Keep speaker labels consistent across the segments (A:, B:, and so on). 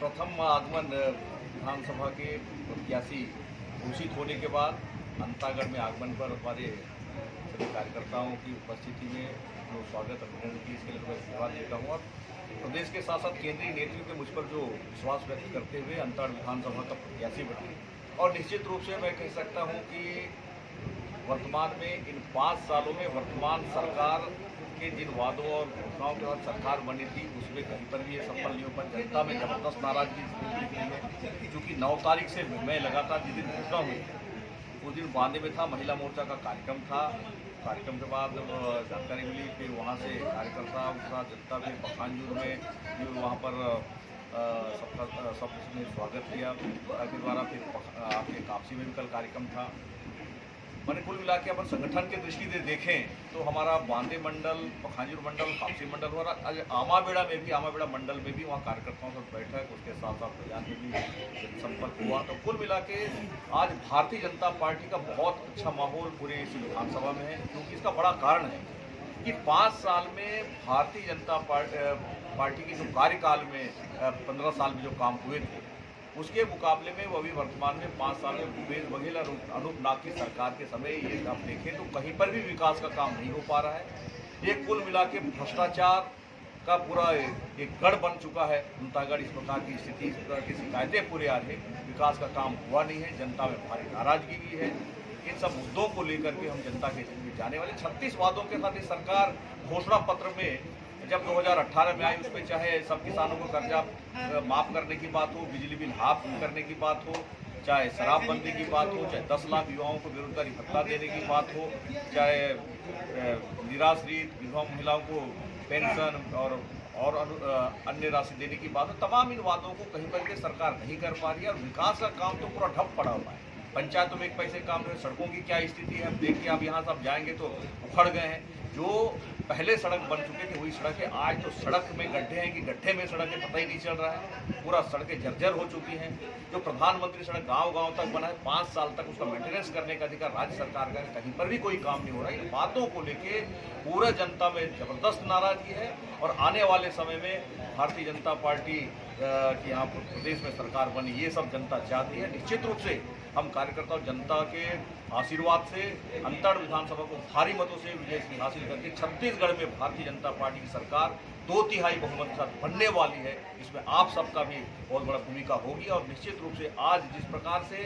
A: प्रथम आगमन विधानसभा के प्रत्याशी घोषित होने के बाद अंतागढ़ में आगमन पर हमारे सभी कार्यकर्ताओं की उपस्थिति में जो स्वागत अभिनंदन की, इसके लिए मैं धन्यवाद देता हूँ। और प्रदेश के साथ साथ केंद्रीय नेतृत्व के मुझ पर जो विश्वास व्यक्त करते हुए अंतागढ़ विधानसभा का प्रत्याशी बने, और निश्चित रूप से मैं कह सकता हूँ कि वर्तमान में इन 5 सालों में वर्तमान सरकार के जिन वादों और घोषणाओं के बाद सरकार बनी थी, उसमें कहीं पर भी ये सफल नहीं हो पाई। जनता में जबरदस्त नाराजगी दिख रही है, क्योंकि 9 तारीख से मैं लगातार जिस दिन घोषणा हुई उस दिन बांदे में था, महिला मोर्चा का कार्यक्रम था। कार्यक्रम के बाद जानकारी मिली, फिर वहाँ से कार्यकर्ता उठा, जनता फिर पखानजूर में जो वहाँ पर सबने स्वागत किया के द्वारा, फिर आपके कापसी में भी कल कार्यक्रम था। मैंने कुल मिला के अपन संगठन के दृष्टि से देखें तो हमारा बांदे मंडल, पखानजूर मंडल, कापसी मंडल हो रहा, आमाबेड़ा मंडल में भी वहाँ कार्यकर्ताओं से बैठक, उसके साथ साथ प्रयास में भी संपर्क हुआ। तो कुल मिला के आज भारतीय जनता पार्टी का बहुत अच्छा माहौल पूरे इस विधानसभा में है, क्योंकि इसका बड़ा कारण है कि 5 साल में भारतीय जनता पार्टी के जो कार्यकाल में 15 साल में जो काम हुए थे, उसके मुकाबले में वो अभी वर्तमान में 5 साल में भूपेश बघेल और अनूप नाग की सरकार के समय ये आप देखें तो कहीं पर भी विकास का काम नहीं हो पा रहा है। ये कुल मिला के भ्रष्टाचार का पूरा एक गढ़ बन चुका है अंतागढ़। इस प्रकार की स्थिति, इस प्रकार की शिकायतें पूरे आ रही, विकास का काम हुआ नहीं है, जनता में भारी नाराजगी भी है। इन सब मुद्दों को लेकर के हम जनता के बीच जाने वाले 36 वादों के साथ इस सरकार घोषणा पत्र में जब 2018 में आई, उस पर चाहे सब किसानों को कर्जा माफ़ करने की बात हो, बिजली बिल हाफ करने की बात हो, चाहे शराबबंदी की बात हो, चाहे 10 लाख युवाओं को बेरोजगारी भत्ता देने की बात हो, चाहे निराश्रित विधवा महिलाओं को पेंशन और अन्य राशि देने की बात हो, तमाम इन वादों को कहीं पर के सरकार नहीं कर पा रही है। और विकास का काम तो पूरा ठप पड़ा हुआ है। पंचायतों में एक पैसे काम रहे, सड़कों की क्या स्थिति है, हम देखिए, आप यहाँ सब जाएंगे तो उखड़ गए हैं। जो पहले सड़क बन चुके थे वही सड़क है, आज तो सड़क में गड्ढे हैं कि गड्ढे में सड़क है, पता ही नहीं चल रहा है। पूरा सड़कें जर्जर हो चुकी हैं। जो प्रधानमंत्री सड़क गांव-गांव तक बना है, 5 साल तक उसका मेंटेनेंस करने का अधिकार राज्य सरकार का है, कहीं पर भी कोई काम नहीं हो रहा है। इन बातों को लेके पूरा जनता में जबरदस्त नाराजगी है, और आने वाले समय में भारतीय जनता पार्टी की यहाँ प्रदेश में सरकार बनी, ये सब जनता चाहती है। निश्चित रूप से हम कार्यकर्ता और जनता के आशीर्वाद से अंतागढ़ विधानसभा को भारी मतों से विजय हासिल करके छत्तीसगढ़ में भारतीय जनता पार्टी की सरकार 2/3 बहुमत के साथ बनने वाली है। इसमें आप सबका भी बहुत बड़ा भूमिका होगी। और निश्चित रूप से आज जिस प्रकार से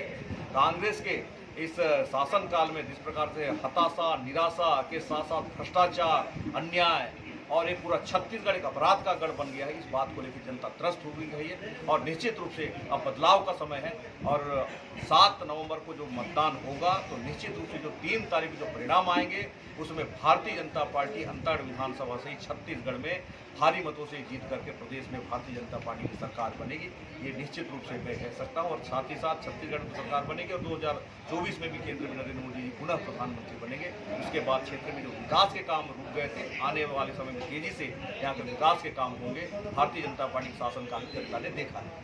A: कांग्रेस के इस शासनकाल में जिस प्रकार से हताशा, निराशा के साथ साथ भ्रष्टाचार, अन्याय और एक पूरा छत्तीसगढ़ एक अपराध का गढ़ बन गया है, इस बात को लेकर जनता त्रस्त हो गई है। और निश्चित रूप से अब बदलाव का समय है, और 7 नवंबर को जो मतदान होगा तो निश्चित रूप से जो 3 तारीख को जो परिणाम आएंगे उसमें भारतीय जनता पार्टी अंतागढ़ विधानसभा से ही छत्तीसगढ़ में भारी मतों से जीत करके प्रदेश में भारतीय जनता पार्टी की सरकार बनेगी, ये निश्चित रूप से मैं कह सकता हूँ। और साथ ही साथ छत्तीसगढ़ में सरकार बनेगी और 2024 में भी केंद्र में नरेंद्र मोदी जी पुनः प्रधानमंत्री बनेंगे। उसके बाद क्षेत्र में जो विकास के काम रुक गए थे, आने वाले समय में तेजी से यहाँ के विकास के काम होंगे। भारतीय जनता पार्टी के शासनकाल में जनता ने देखा है।